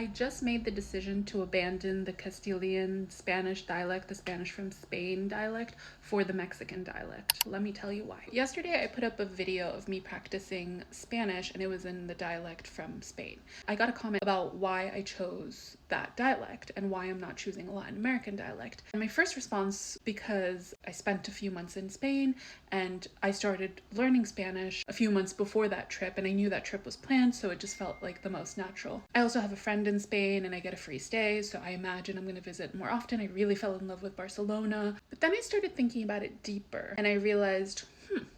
I just made the decision to abandon the Castilian Spanish dialect, the Spanish from Spain dialect, for the Mexican dialect. Let me tell you why. Yesterday I put up a video of me practicing Spanish and it was in the dialect from Spain. I got a comment about why I chose that dialect and why I'm not choosing a Latin American dialect. And my first response, because I spent a few months in Spain and I started learning Spanish a few months before that trip, and I knew that trip was planned, so it just felt like the most natural. I also have a friend in Spain and I get a free stay, so I imagine I'm going to visit more often. I really fell in love with Barcelona. But then I started thinking about it deeper and I realized,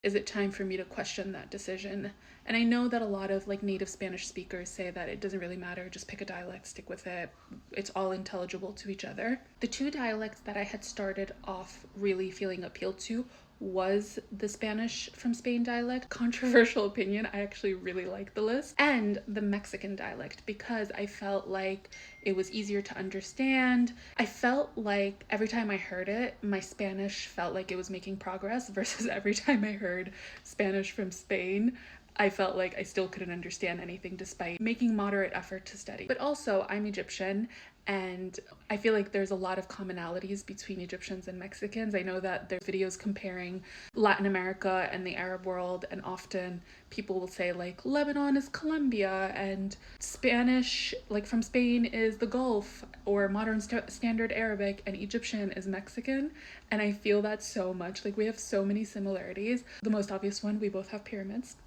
is it time for me to question that decision? And I know that a lot of native Spanish speakers say that it doesn't really matter, just pick a dialect, stick with it. It's all intelligible to each other. The two dialects that I had started off really feeling appealed to was the Spanish from Spain dialect. Controversial opinion, I actually really like the list. And the Mexican dialect, because I felt like it was easier to understand. I felt like every time I heard it, my Spanish felt like it was making progress, versus every time I heard Spanish from Spain, I felt like I still couldn't understand anything despite making moderate effort to study. But also, I'm Egyptian, and I feel like there's a lot of commonalities between Egyptians and Mexicans. I know that there are videos comparing Latin America and the Arab world, and often people will say Lebanon is Colombia and Spanish from Spain is the Gulf, or modern standard Arabic, and Egyptian is Mexican. And I feel that so much. We have so many similarities. The most obvious one, we both have pyramids.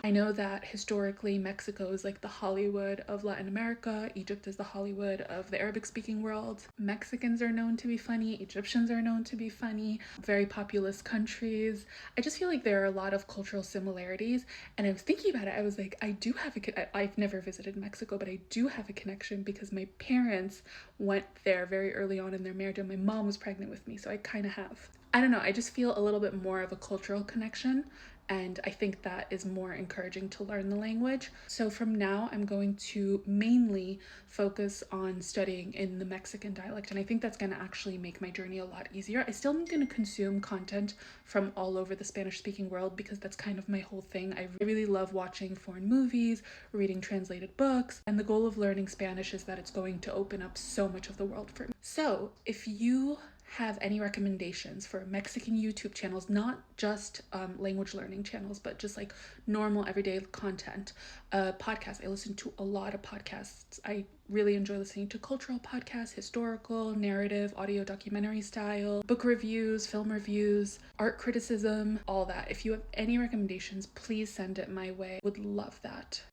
I know that historically Mexico is the Hollywood of Latin America. Egypt is the Hollywood of the Arabic speaking world. Mexicans are known to be funny. Egyptians are known to be funny. Very populous countries. I just feel like there are a lot of cultural similarities. And I was thinking about it. I was like, I've never visited Mexico, but I do have a connection because my parents went there very early on in their marriage and my mom was pregnant with me. So I kind of have. I don't know. I just feel a little bit more of a cultural connection. And I think that is more encouraging to learn the language. So from now, I'm going to mainly focus on studying in the Mexican dialect. And I think that's going to actually make my journey a lot easier. I still am going to consume content from all over the Spanish-speaking world because that's kind of my whole thing. I really love watching foreign movies, reading translated books, and the goal of learning Spanish is that it's going to open up so much of the world for me. So if you have any recommendations for Mexican YouTube channels, not just language learning channels, but just normal everyday content, podcasts. I listen to a lot of podcasts. I really enjoy listening to cultural podcasts, historical, narrative, audio documentary style, book reviews, film reviews, art criticism, all that. If you have any recommendations, please send it my way. Would love that.